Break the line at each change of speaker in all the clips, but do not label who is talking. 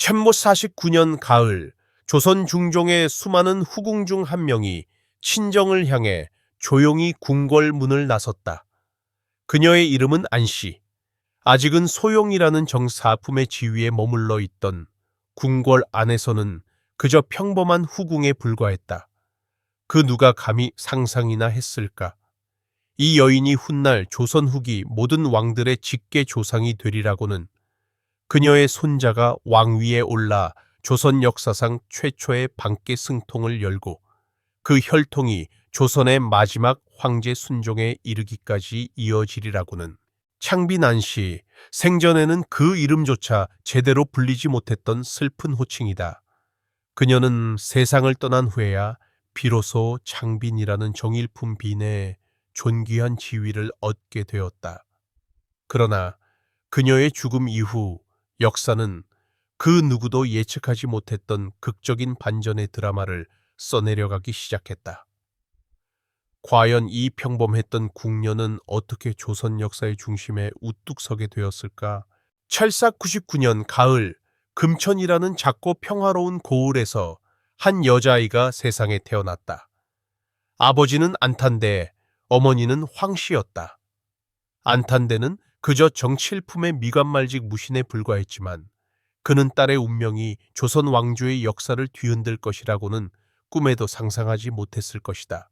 천모 49년 가을, 조선 중종의 수많은 후궁 중 한 명이 친정을 향해 조용히 궁궐 문을 나섰다. 그녀의 이름은 안씨. 아직은 소용이라는 정사품의 지위에 머물러 있던 궁궐 안에서는 그저 평범한 후궁에 불과했다. 그 누가 감히 상상이나 했을까? 이 여인이 훗날 조선 후기 모든 왕들의 직계 조상이 되리라고는. 그녀의 손자가 왕위에 올라 조선 역사상 최초의 반께 승통을 열고 그 혈통이 조선의 마지막 황제 순종에 이르기까지 이어지리라고는. 창빈 안씨, 생전에는 그 이름조차 제대로 불리지 못했던 슬픈 호칭이다. 그녀는 세상을 떠난 후에야 비로소 창빈이라는 정일품 빈에 존귀한 지위를 얻게 되었다. 그러나 그녀의 죽음 이후 역사는 그 누구도 예측하지 못했던 극적인 반전의 드라마를 써내려가기 시작했다. 과연 이 평범했던 궁녀는 어떻게 조선 역사의 중심에 우뚝 서게 되었을까? 찰싹 99년 가을, 금천이라는 작고 평화로운 고을에서 한 여자아이가 세상에 태어났다. 아버지는 안탄대, 어머니는 황씨였다. 안탄대는 그저 정칠품의 미관말직 무신에 불과했지만 그는 딸의 운명이 조선 왕조의 역사를 뒤흔들 것이라고는 꿈에도 상상하지 못했을 것이다.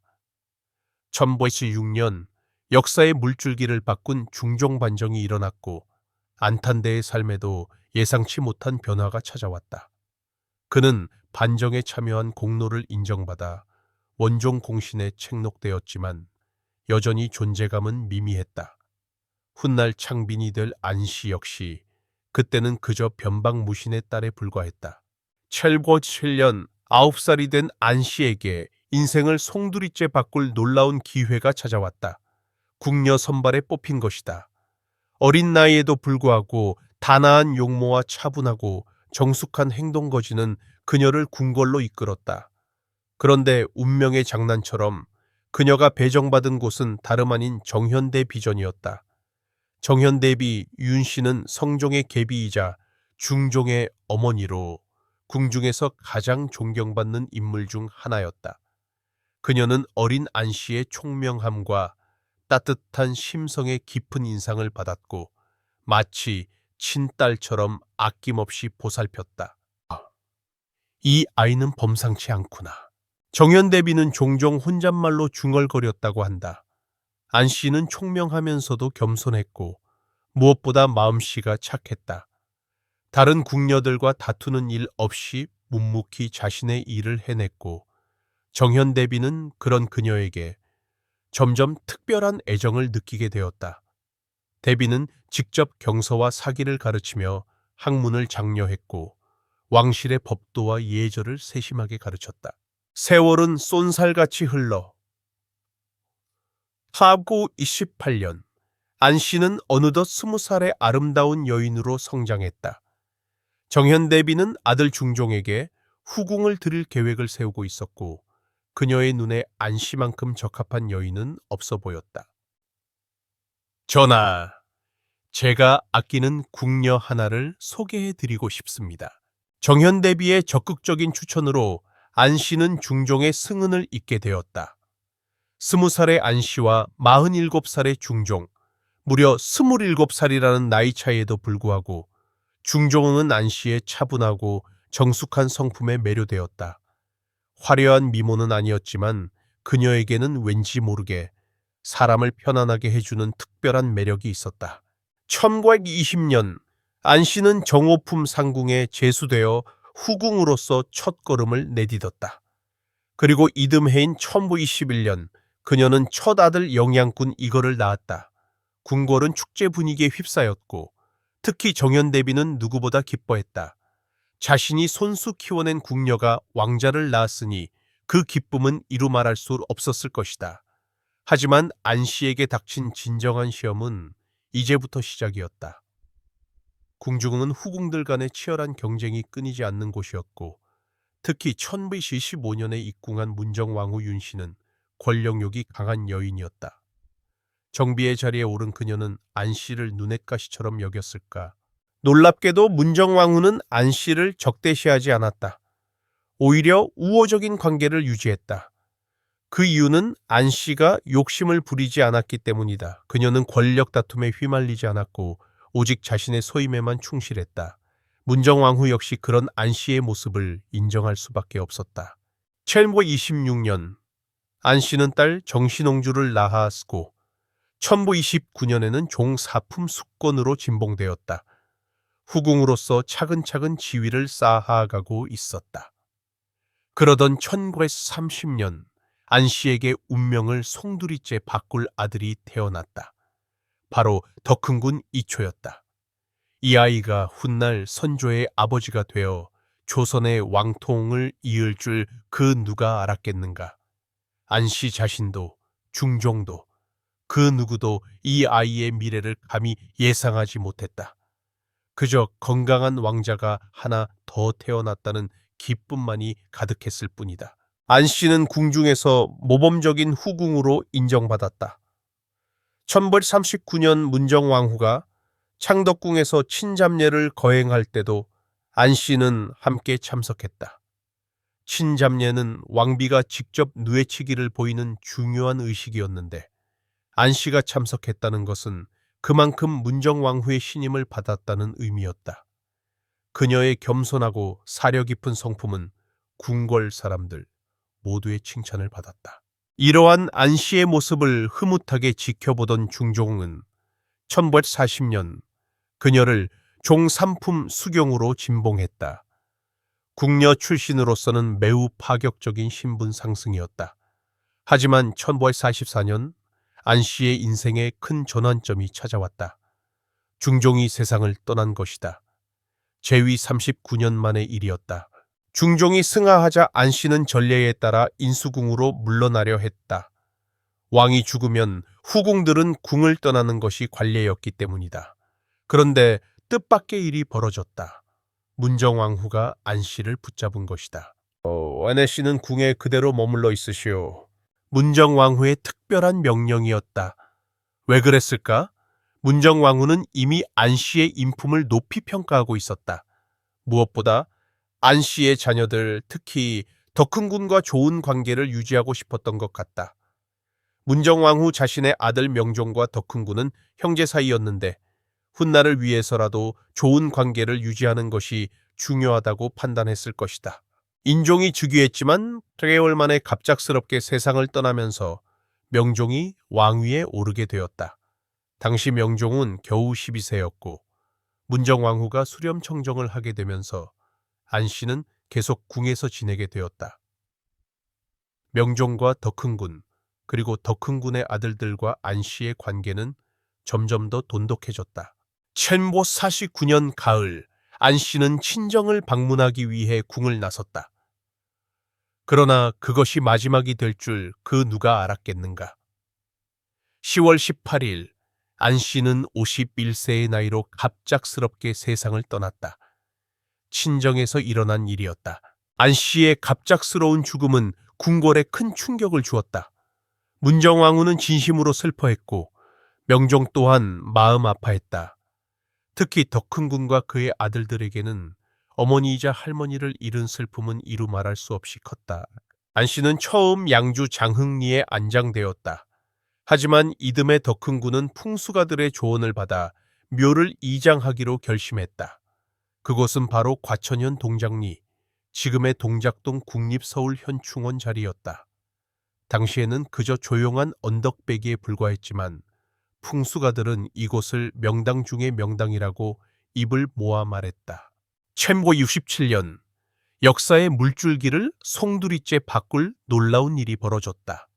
1086년 역사의 물줄기를 바꾼 중종반정이 일어났고 안탄대의 삶에도 예상치 못한 변화가 찾아왔다. 그는 반정에 참여한 공로를 인정받아 원종 공신에 책록되었지만 여전히 존재감은 미미했다. 훗날 창빈이 될 안씨 역시 그때는 그저 변방무신의 딸에 불과했다. 철거 7년 9살이 된 안씨에게 인생을 송두리째 바꿀 놀라운 기회가 찾아왔다. 궁녀 선발에 뽑힌 것이다. 어린 나이에도 불구하고 단아한 용모와 차분하고 정숙한 행동거지는 그녀를 궁궐로 이끌었다. 그런데 운명의 장난처럼 그녀가 배정받은 곳은 다름 아닌 정현대 비전이었다. 정현대비 윤씨는 성종의 계비이자 중종의 어머니로 궁중에서 가장 존경받는 인물 중 하나였다. 그녀는 어린 안씨의 총명함과 따뜻한 심성의 깊은 인상을 받았고 마치 친딸처럼 아낌없이 보살폈다. 이 아이는 범상치 않구나. 정현대비는 종종 혼잣말로 중얼거렸다고 한다. 안씨는 총명하면서도 겸손했고 무엇보다 마음씨가 착했다. 다른 궁녀들과 다투는 일 없이 묵묵히 자신의 일을 해냈고 정현대비는 그런 그녀에게 점점 특별한 애정을 느끼게 되었다. 대비는 직접 경서와 사기를 가르치며 학문을 장려했고 왕실의 법도와 예절을 세심하게 가르쳤다. 세월은 쏜살같이 흘러 하고 28년 안씨는 어느덧 20살의 아름다운 여인으로 성장했다. 정현대비는 아들 중종에게 후궁을 드릴 계획을 세우고 있었고 그녀의 눈에 안씨만큼 적합한 여인은 없어 보였다. 전하, 제가 아끼는 궁녀 하나를 소개해 드리고 싶습니다. 정현대비의 적극적인 추천으로 안씨는 중종의 승은을 잊게 되었다. 20살의 안씨와 47살의 중종, 무려 27살이라는 나이 차이에도 불구하고 중종은 안씨의 차분하고 정숙한 성품에 매료되었다. 화려한 미모는 아니었지만 그녀에게는 왠지 모르게 사람을 편안하게 해주는 특별한 매력이 있었다. 1920년 안씨는 정오품 상궁에 제수되어 후궁으로서 첫걸음을 내딛었다. 그리고 이듬해인 1921년 그녀는 첫 아들 영양군 이거를 낳았다. 궁궐은 축제 분위기에 휩싸였고 특히 정현대비는 누구보다 기뻐했다. 자신이 손수 키워낸 궁녀가 왕자를 낳았으니 그 기쁨은 이루 말할 수 없었을 것이다. 하지만 안씨에게 닥친 진정한 시험은 이제부터 시작이었다. 궁중은 후궁들 간의 치열한 경쟁이 끊이지 않는 곳이었고 특히 1915년에 입궁한 문정왕후 윤씨는 권력욕이 강한 여인이었다. 정비의 자리에 오른 그녀는 안씨를 눈엣가시처럼 여겼을까? 놀랍게도 문정왕후는 안씨를 적대시하지 않았다. 오히려 우호적인 관계를 유지했다. 그 이유는 안씨가 욕심을 부리지 않았기 때문이다. 그녀는 권력 다툼에 휘말리지 않았고 오직 자신의 소임에만 충실했다. 문정왕후 역시 그런 안씨의 모습을 인정할 수밖에 없었다. 1526년 안씨는 딸 정신옹주를 낳았고 1529년에는 종사품 숙권으로 진봉되었다. 후궁으로서 차근차근 지위를 쌓아가고 있었다. 그러던 1930년 안씨에게 운명을 송두리째 바꿀 아들이 태어났다. 바로 더 큰 군 이초였다. 이 아이가 훗날 선조의 아버지가 되어 조선의 왕통을 이을 줄 그 누가 알았겠는가. 안씨 자신도 중종도 그 누구도 이 아이의 미래를 감히 예상하지 못했다. 그저 건강한 왕자가 하나 더 태어났다는 기쁨만이 가득했을 뿐이다. 안씨는 궁중에서 모범적인 후궁으로 인정받았다. 1539년 문정왕후가 창덕궁에서 친잡례를 거행할 때도 안씨는 함께 참석했다. 친잡례는 왕비가 직접 누에치기를 보이는 중요한 의식이었는데 안씨가 참석했다는 것은 그만큼 문정왕후의 신임을 받았다는 의미였다. 그녀의 겸손하고 사려 깊은 성품은 궁궐 사람들 모두의 칭찬을 받았다. 이러한 안씨의 모습을 흐뭇하게 지켜보던 중종은 1940년 그녀를 종삼품 수경으로 진봉했다. 궁녀 출신으로서는 매우 파격적인 신분 상승이었다. 하지만 1944년 안씨의 인생에 큰 전환점이 찾아왔다. 중종이 세상을 떠난 것이다. 재위 39년 만의 일이었다. 중종이 승하하자 안씨는 전례에 따라 인수궁으로 물러나려 했다. 왕이 죽으면 후궁들은 궁을 떠나는 것이 관례였기 때문이다. 그런데 뜻밖의 일이 벌어졌다. 문정왕후가 안씨를 붙잡은 것이다. 안혜씨는 궁에 그대로 머물러 있으시오. 문정왕후의 특별한 명령이었다. 왜 그랬을까? 문정왕후는 이미 안씨의 인품을 높이 평가하고 있었다. 무엇보다 안씨의 자녀들, 특히 더 큰 군과 좋은 관계를 유지하고 싶었던 것 같다. 문정왕후 자신의 아들 명종과 더 큰 군은 형제 사이였는데 훗날을 위해서라도 좋은 관계를 유지하는 것이 중요하다고 판단했을 것이다. 인종이 즉위했지만 3개월 만에 갑작스럽게 세상을 떠나면서 명종이 왕위에 오르게 되었다. 당시 명종은 겨우 12세였고 문정왕후가 수렴청정을 하게 되면서 안씨는 계속 궁에서 지내게 되었다. 명종과 더 큰 군, 그리고 더 큰 군의 아들들과 안씨의 관계는 점점 더 돈독해졌다. 1549년 가을, 안씨는 친정을 방문하기 위해 궁을 나섰다. 그러나 그것이 마지막이 될 줄 그 누가 알았겠는가. 10월 18일, 안씨는 51세의 나이로 갑작스럽게 세상을 떠났다. 친정에서 일어난 일이었다. 안씨의 갑작스러운 죽음은 궁궐에 큰 충격을 주었다. 문정왕후는 진심으로 슬퍼했고 명종 또한 마음 아파했다. 특히 더 큰 군과 그의 아들들에게는 어머니이자 할머니를 잃은 슬픔은 이루 말할 수 없이 컸다. 안씨는 처음 양주 장흥리에 안장되었다. 하지만 이듬해 더 큰 군은 풍수가들의 조언을 받아 묘를 이장하기로 결심했다. 그곳은 바로 과천현 동작리, 지금의 동작동 국립서울현충원 자리였다. 당시에는 그저 조용한 언덕배기에 불과했지만 풍수가들은 이곳을 명당 중의 명당이라고 입을 모아 말했다. 1567년 역사의 물줄기를 송두리째 바꿀 놀라운 일이 벌어졌다.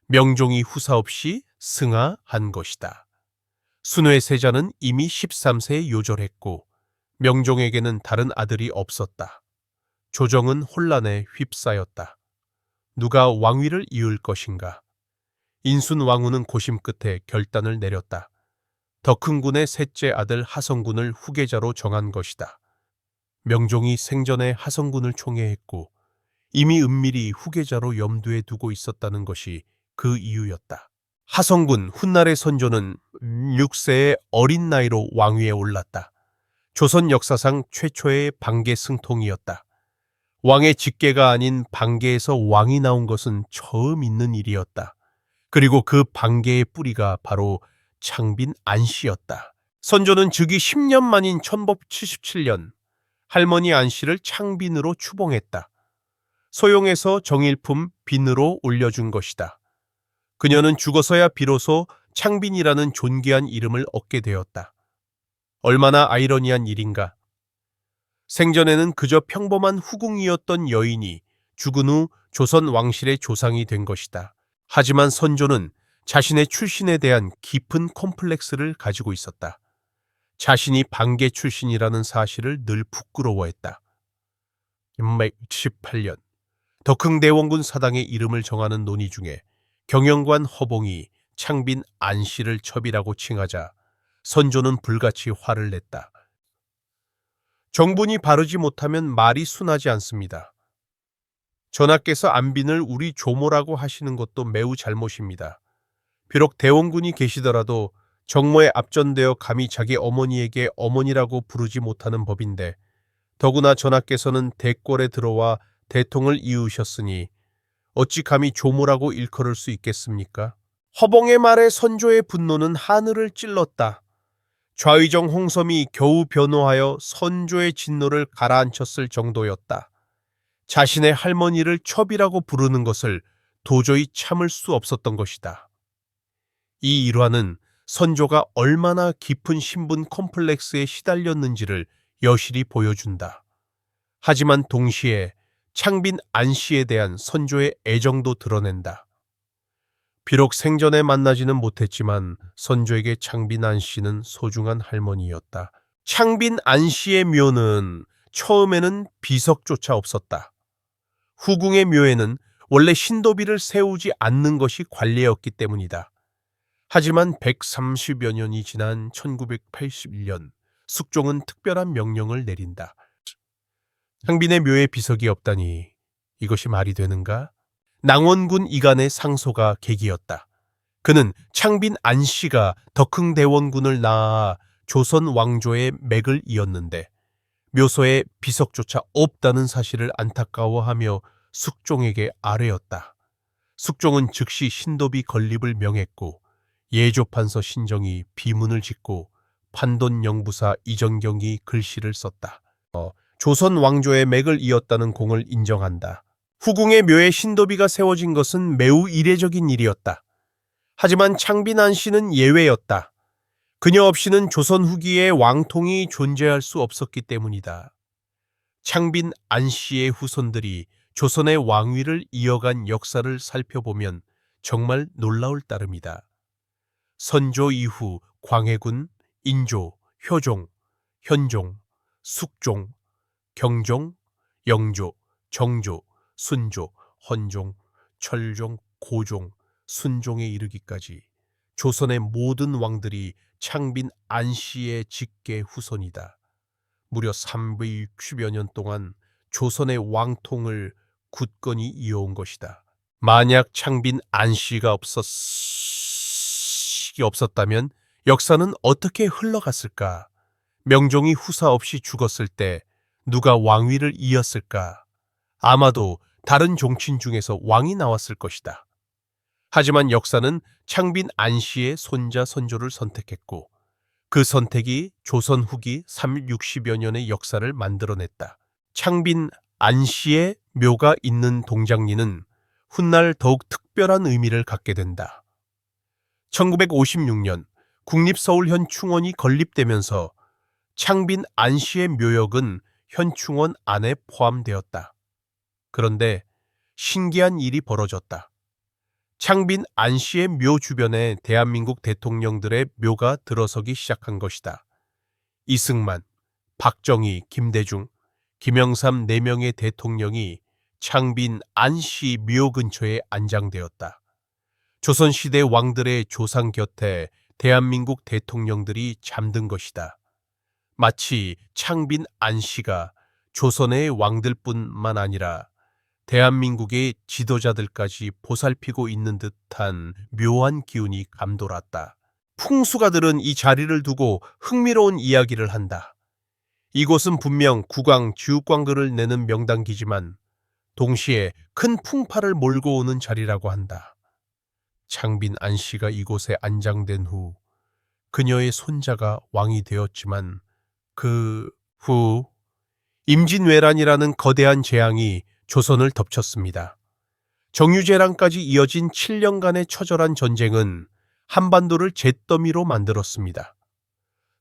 명종이 후사 없이 승하한 것이다. 순회 세자는 이미 13세에 요절했고 명종에게는 다른 아들이 없었다. 조정은 혼란에 휩싸였다. 누가 왕위를 이을 것인가? 인순왕후는 고심 끝에 결단을 내렸다. 더 큰 군의 셋째 아들 하성군을 후계자로 정한 것이다. 명종이 생전에 하성군을 총애했고 이미 은밀히 후계자로 염두에 두고 있었다는 것이 그 이유였다. 하성군 훗날의 선조는 6세의 어린 나이로 왕위에 올랐다. 조선 역사상 최초의 반개 승통이었다. 왕의 직계가 아닌 반개에서 왕이 나온 것은 처음 있는 일이었다. 그리고 그 반개의 뿌리가 바로 창빈 안씨였다. 선조는 즉위 10년 만인 1577년 할머니 안씨를 창빈으로 추봉했다. 소용해서 정일품 빈으로 올려준 것이다. 그녀는 죽어서야 비로소 창빈이라는 존귀한 이름을 얻게 되었다. 얼마나 아이러니한 일인가. 생전에는 그저 평범한 후궁이었던 여인이 죽은 후 조선 왕실의 조상이 된 것이다. 하지만 선조는 자신의 출신에 대한 깊은 콤플렉스를 가지고 있었다. 자신이 반개 출신이라는 사실을 늘 부끄러워했다. 1618년 덕흥대원군 사당의 이름을 정하는 논의 중에 경영관 허봉이 창빈 안씨를 첩이라고 칭하자 선조는 불같이 화를 냈다. 정분이 바르지 못하면 말이 순하지 않습니다. 전하께서 안빈을 우리 조모라고 하시는 것도 매우 잘못입니다. 비록 대원군이 계시더라도 정모에 앞전되어 감히 자기 어머니에게 어머니라고 부르지 못하는 법인데 더구나 전하께서는 대궐에 들어와 대통을 이으셨으니 어찌 감히 조모라고 일컬을 수 있겠습니까? 허봉의 말에 선조의 분노는 하늘을 찔렀다. 좌의정 홍섬이 겨우 변호하여 선조의 진노를 가라앉혔을 정도였다. 자신의 할머니를 첩이라고 부르는 것을 도저히 참을 수 없었던 것이다. 이 일화는 선조가 얼마나 깊은 신분 콤플렉스에 시달렸는지를 여실히 보여준다. 하지만 동시에 창빈 안씨에 대한 선조의 애정도 드러낸다. 비록 생전에 만나지는 못했지만 선조에게 창빈 안씨는 소중한 할머니였다. 창빈 안씨의 묘는 처음에는 비석조차 없었다. 후궁의 묘에는 원래 신도비를 세우지 않는 것이 관례였기 때문이다. 하지만 130여 년이 지난 1981년 숙종은 특별한 명령을 내린다. 창빈의 묘에 비석이 없다니 이것이 말이 되는가? 낭원군 이간의 상소가 계기였다. 그는 창빈 안씨가 덕흥대원군을 낳아 조선 왕조의 맥을 이었는데 묘소에 비석조차 없다는 사실을 안타까워하며 숙종에게 아뢰었다. 숙종은 즉시 신도비 건립을 명했고 예조판서 신정이 비문을 짓고 판돈영부사 이정경이 글씨를 썼다. 조선 왕조의 맥을 이었다는 공을 인정한다. 후궁의 묘에 신도비가 세워진 것은 매우 이례적인 일이었다. 하지만 창빈 안씨는 예외였다. 그녀 없이는 조선 후기의 왕통이 존재할 수 없었기 때문이다. 창빈 안씨의 후손들이 조선의 왕위를 이어간 역사를 살펴보면 정말 놀라울 따름이다. 선조 이후 광해군, 인조, 효종, 현종, 숙종, 경종, 영조, 정조, 순조, 헌종, 철종, 고종, 순종에 이르기까지 조선의 모든 왕들이 창빈 안씨의 직계 후손이다. 무려 360여 년 동안 조선의 왕통을 굳건히 이어온 것이다. 만약 창빈 안씨가 없었다면 역사는 어떻게 흘러갔을까? 명종이 후사 없이 죽었을 때 누가 왕위를 이었을까? 아마도 다른 종친 중에서 왕이 나왔을 것이다. 하지만 역사는 창빈 안씨의 손자 선조를 선택했고 그 선택이 조선 후기 360여 년의 역사를 만들어냈다. 창빈 안씨의 묘가 있는 동장리는 훗날 더욱 특별한 의미를 갖게 된다. 1956년 국립서울현충원이 건립되면서 창빈 안씨의 묘역은 현충원 안에 포함되었다. 그런데 신기한 일이 벌어졌다. 창빈 안씨의 묘 주변에 대한민국 대통령들의 묘가 들어서기 시작한 것이다. 이승만, 박정희, 김대중, 김영삼 4명의 대통령이 창빈 안씨 묘 근처에 안장되었다. 조선시대 왕들의 조상 곁에 대한민국 대통령들이 잠든 것이다. 마치 창빈 안씨가 조선의 왕들뿐만 아니라 대한민국의 지도자들까지 보살피고 있는 듯한 묘한 기운이 감돌았다. 풍수가들은 이 자리를 두고 흥미로운 이야기를 한다. 이곳은 분명 국왕 지육광글을 내는 명당기지만 동시에 큰 풍파를 몰고 오는 자리라고 한다. 창빈 안씨가 이곳에 안장된 후 그녀의 손자가 왕이 되었지만 그 후 임진왜란이라는 거대한 재앙이 조선을 덮쳤습니다. 정유재랑까지 이어진 7년간의 처절한 전쟁은 한반도를 잿더미로 만들었습니다.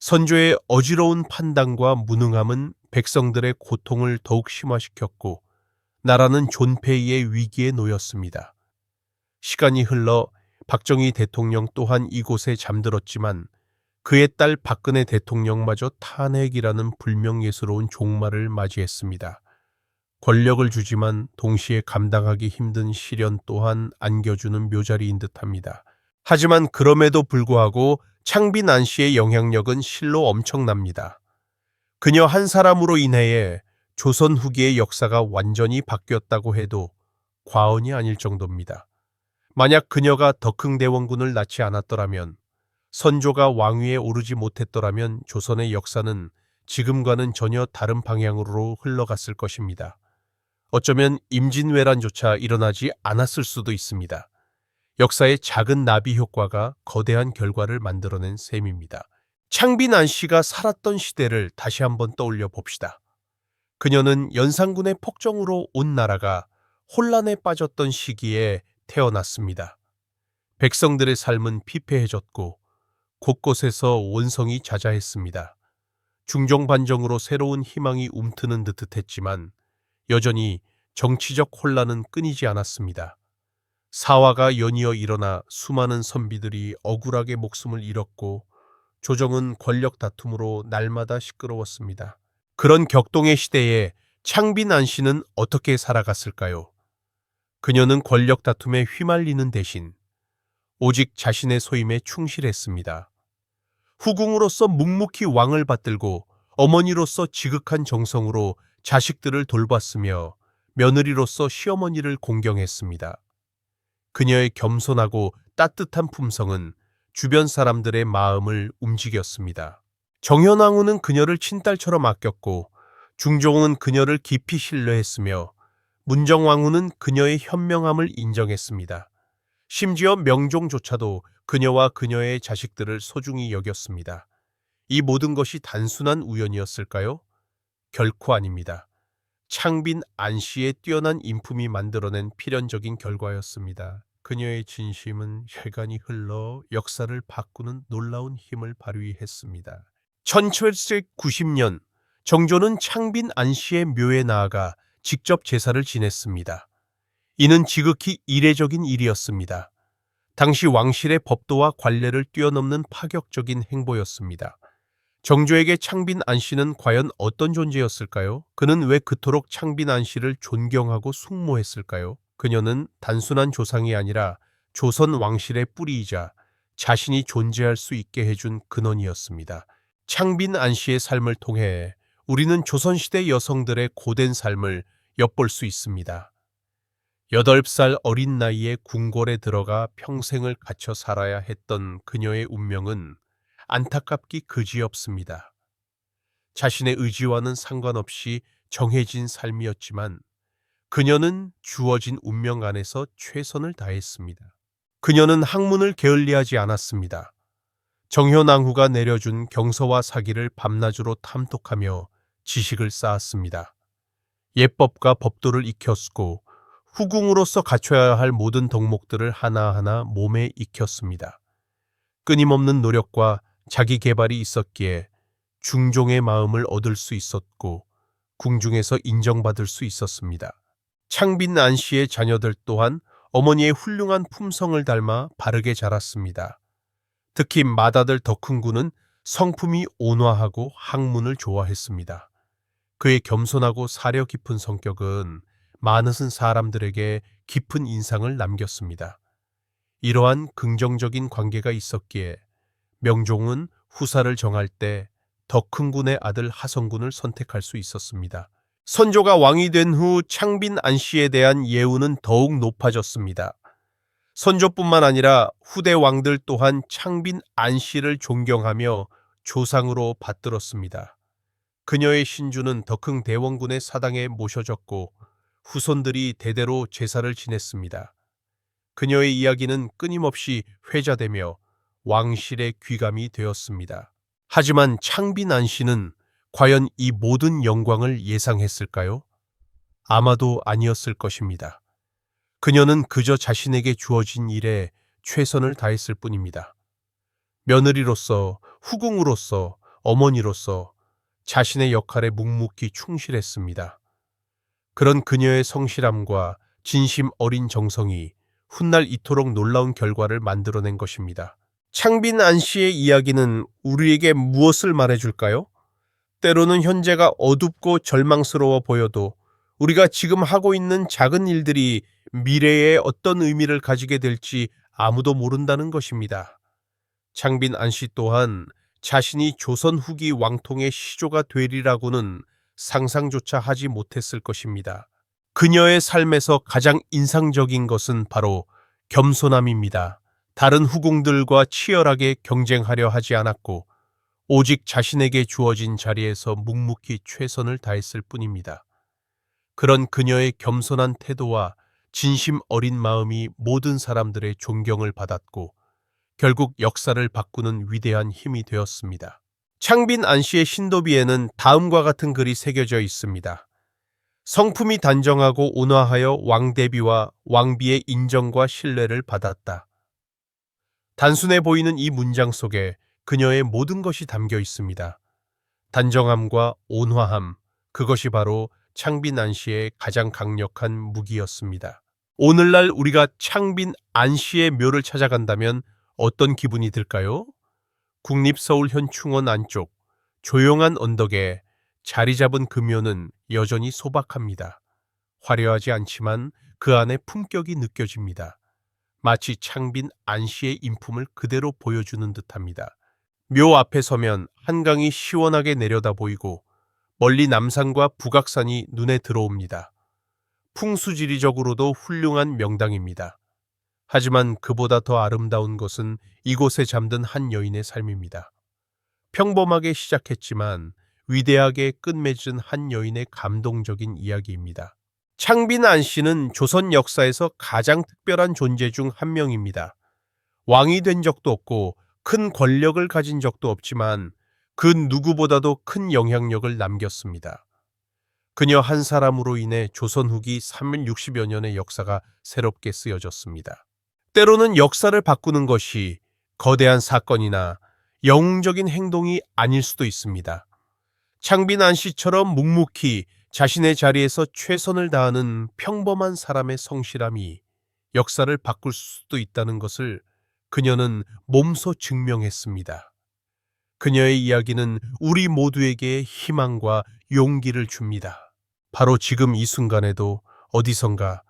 선조의 어지러운 판단과 무능함은 백성들의 고통을 더욱 심화시켰고 나라는 존폐의 위기에 놓였습니다. 시간이 흘러 박정희 대통령 또한 이곳에 잠들었지만 그의 딸 박근혜 대통령마저 탄핵이라는 불명예스러운 종말을 맞이했습니다. 권력을 주지만 동시에 감당하기 힘든 시련 또한 안겨주는 묘자리인 듯합니다. 하지만 그럼에도 불구하고 창빈 안씨의 영향력은 실로 엄청납니다. 그녀 한 사람으로 인해 조선 후기의 역사가 완전히 바뀌었다고 해도 과언이 아닐 정도입니다. 만약 그녀가 덕흥대원군을 낳지 않았더라면, 선조가 왕위에 오르지 못했더라면 조선의 역사는 지금과는 전혀 다른 방향으로 흘러갔을 것입니다. 어쩌면 임진왜란조차 일어나지 않았을 수도 있습니다. 역사의 작은 나비 효과가 거대한 결과를 만들어낸 셈입니다. 창빈 안씨가 살았던 시대를 다시 한번 떠올려 봅시다. 그녀는 연산군의 폭정으로 온 나라가 혼란에 빠졌던 시기에 태어났습니다. 백성들의 삶은 피폐해졌고 곳곳에서 원성이 자자했습니다. 중종반정으로 새로운 희망이 움트는 듯 했지만 여전히 정치적 혼란은 끊이지 않았습니다. 사화가 연이어 일어나 수많은 선비들이 억울하게 목숨을 잃었고 조정은 권력 다툼으로 날마다 시끄러웠습니다. 그런 격동의 시대에 창빈 안씨는 어떻게 살아갔을까요? 그녀는 권력 다툼에 휘말리는 대신 오직 자신의 소임에 충실했습니다. 후궁으로서 묵묵히 왕을 받들고 어머니로서 지극한 정성으로 자식들을 돌봤으며 며느리로서 시어머니를 공경했습니다. 그녀의 겸손하고 따뜻한 품성은 주변 사람들의 마음을 움직였습니다. 정현왕후는 그녀를 친딸처럼 아꼈고 중종은 그녀를 깊이 신뢰했으며 문정왕후는 그녀의 현명함을 인정했습니다. 심지어 명종조차도 그녀와 그녀의 자식들을 소중히 여겼습니다. 이 모든 것이 단순한 우연이었을까요? 결코 아닙니다. 창빈 안씨의 뛰어난 인품이 만들어낸 필연적인 결과였습니다. 그녀의 진심은 혈관이 흘러 역사를 바꾸는 놀라운 힘을 발휘했습니다. 1790년 정조는 창빈 안씨의 묘에 나아가 직접 제사를 지냈습니다. 이는 지극히 이례적인 일이었습니다. 당시 왕실의 법도와 관례를 뛰어넘는 파격적인 행보였습니다. 정조에게 창빈 안씨는 과연 어떤 존재였을까요? 그는 왜 그토록 창빈 안씨를 존경하고 숭모했을까요? 그녀는 단순한 조상이 아니라 조선 왕실의 뿌리이자 자신이 존재할 수 있게 해준 근원이었습니다. 창빈 안씨의 삶을 통해 우리는 조선시대 여성들의 고된 삶을 엿볼 수 있습니다. 8살 어린 나이에 궁궐에 들어가 평생을 갇혀 살아야 했던 그녀의 운명은 안타깝기 그지없습니다. 자신의 의지와는 상관없이 정해진 삶이었지만 그녀는 주어진 운명 안에서 최선을 다했습니다. 그녀는 학문을 게을리하지 않았습니다. 정현왕후가 내려준 경서와 사기를 밤낮으로 탐독하며 지식을 쌓았습니다. 예법과 법도를 익혔고 후궁으로서 갖춰야 할 모든 덕목들을 하나하나 몸에 익혔습니다. 끊임없는 노력과 자기 개발이 있었기에 중종의 마음을 얻을 수 있었고 궁중에서 인정받을 수 있었습니다. 창빈 안씨의 자녀들 또한 어머니의 훌륭한 품성을 닮아 바르게 자랐습니다. 특히 맏아들 덕흥군은 성품이 온화하고 학문을 좋아했습니다. 그의 겸손하고 사려 깊은 성격은 많은 사람들에게 깊은 인상을 남겼습니다. 이러한 긍정적인 관계가 있었기에 명종은 후사를 정할 때 덕흥군의 아들 하성군을 선택할 수 있었습니다. 선조가 왕이 된 후 창빈 안씨에 대한 예우는 더욱 높아졌습니다. 선조뿐만 아니라 후대 왕들 또한 창빈 안씨를 존경하며 조상으로 받들었습니다. 그녀의 신주는 덕흥 대원군의 사당에 모셔졌고 후손들이 대대로 제사를 지냈습니다. 그녀의 이야기는 끊임없이 회자되며 왕실의 귀감이 되었습니다. 하지만 창빈 안씨는 과연 이 모든 영광을 예상했을까요? 아마도 아니었을 것입니다. 그녀는 그저 자신에게 주어진 일에 최선을 다했을 뿐입니다. 며느리로서, 후궁으로서, 어머니로서 자신의 역할에 묵묵히 충실했습니다. 그런 그녀의 성실함과 진심 어린 정성이 훗날 이토록 놀라운 결과를 만들어낸 것입니다. 창빈 안 씨의 이야기는 우리에게 무엇을 말해줄까요? 때로는 현재가 어둡고 절망스러워 보여도 우리가 지금 하고 있는 작은 일들이 미래에 어떤 의미를 가지게 될지 아무도 모른다는 것입니다. 창빈 안 씨 또한 자신이 조선 후기 왕통의 시조가 되리라고는 상상조차 하지 못했을 것입니다. 그녀의 삶에서 가장 인상적인 것은 바로 겸손함입니다. 다른 후궁들과 치열하게 경쟁하려 하지 않았고 오직 자신에게 주어진 자리에서 묵묵히 최선을 다했을 뿐입니다. 그런 그녀의 겸손한 태도와 진심 어린 마음이 모든 사람들의 존경을 받았고 결국 역사를 바꾸는 위대한 힘이 되었습니다. 창빈 안 씨의 신도비에는 다음과 같은 글이 새겨져 있습니다. 성품이 단정하고 온화하여 왕대비와 왕비의 인정과 신뢰를 받았다. 단순해 보이는 이 문장 속에 그녀의 모든 것이 담겨 있습니다. 단정함과 온화함, 그것이 바로 창빈 안 씨의 가장 강력한 무기였습니다. 오늘날 우리가 창빈 안 씨의 묘를 찾아간다면 어떤 기분이 들까요? 국립서울현충원 안쪽 조용한 언덕에 자리 잡은 그 묘는 여전히 소박합니다. 화려하지 않지만 그 안에 품격이 느껴집니다. 마치 창빈 안 씨의 인품을 그대로 보여주는 듯합니다. 묘 앞에 서면 한강이 시원하게 내려다 보이고 멀리 남산과 북악산이 눈에 들어옵니다. 풍수지리적으로도 훌륭한 명당입니다. 하지만 그보다 더 아름다운 것은 이곳에 잠든 한 여인의 삶입니다. 평범하게 시작했지만 위대하게 끝맺은 한 여인의 감동적인 이야기입니다. 창빈 안 씨는 조선 역사에서 가장 특별한 존재 중 한 명입니다. 왕이 된 적도 없고 큰 권력을 가진 적도 없지만 그 누구보다도 큰 영향력을 남겼습니다. 그녀 한 사람으로 인해 조선 후기 360여 년의 역사가 새롭게 쓰여졌습니다. 때로는 역사를 바꾸는 것이 거대한 사건이나 영웅적인 행동이 아닐 수도 있습니다. 창빈 안 씨처럼 묵묵히 자신의 자리에서 최선을 다하는 평범한 사람의 성실함이 역사를 바꿀 수도 있다는 것을 그녀는 몸소 증명했습니다. 그녀의 이야기는 우리 모두에게 희망과 용기를 줍니다. 바로 지금 이 순간에도 어디선가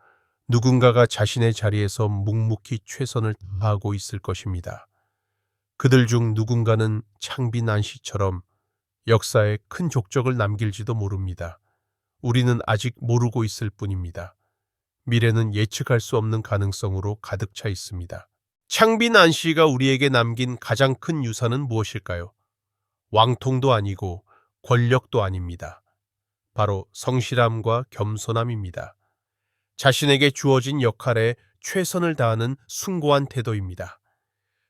누군가가 자신의 자리에서 묵묵히 최선을 다하고 있을 것입니다. 그들 중 누군가는 창빈 안 씨처럼 역사에 큰 족적을 남길지도 모릅니다. 우리는 아직 모르고 있을 뿐입니다. 미래는 예측할 수 없는 가능성으로 가득 차 있습니다. 창빈 안 씨가 우리에게 남긴 가장 큰 유산은 무엇일까요? 왕통도 아니고 권력도 아닙니다. 바로 성실함과 겸손함입니다. 자신에게 주어진 역할에 최선을 다하는 숭고한 태도입니다.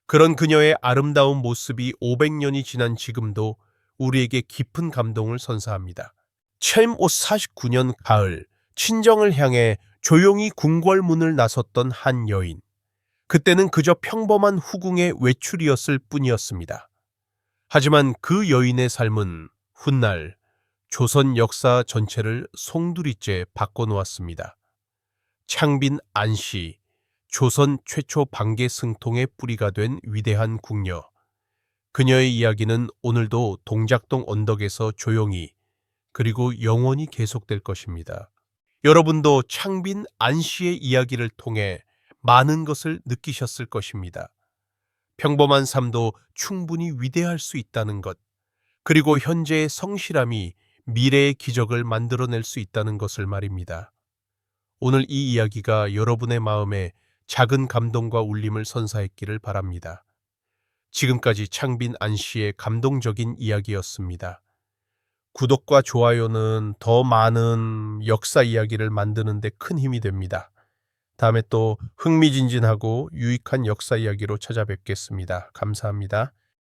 그런 그녀의 아름다운 모습이 500년이 지난 지금도 우리에게 깊은 감동을 선사합니다. 1549년 가을, 친정을 향해 조용히 궁궐문을 나섰던 한 여인. 그때는 그저 평범한 후궁의 외출이었을 뿐이었습니다. 하지만 그 여인의 삶은 훗날 조선 역사 전체를 송두리째 바꿔놓았습니다. 창빈 안 씨, 조선 최초 반개 승통의 뿌리가 된 위대한 궁녀. 그녀의 이야기는 오늘도 동작동 언덕에서 조용히 그리고 영원히 계속될 것입니다. 여러분도 창빈 안 씨의 이야기를 통해 많은 것을 느끼셨을 것입니다. 평범한 삶도 충분히 위대할 수 있다는 것, 그리고 현재의 성실함이 미래의 기적을 만들어낼 수 있다는 것을 말입니다. 오늘 이 이야기가 여러분의 마음에 작은 감동과 울림을 선사했기를 바랍니다. 지금까지 창빈 안 씨의 감동적인 이야기였습니다. 구독과 좋아요는 더 많은 역사 이야기를 만드는 데 큰 힘이 됩니다. 다음에 또 흥미진진하고 유익한 역사 이야기로 찾아뵙겠습니다. 감사합니다.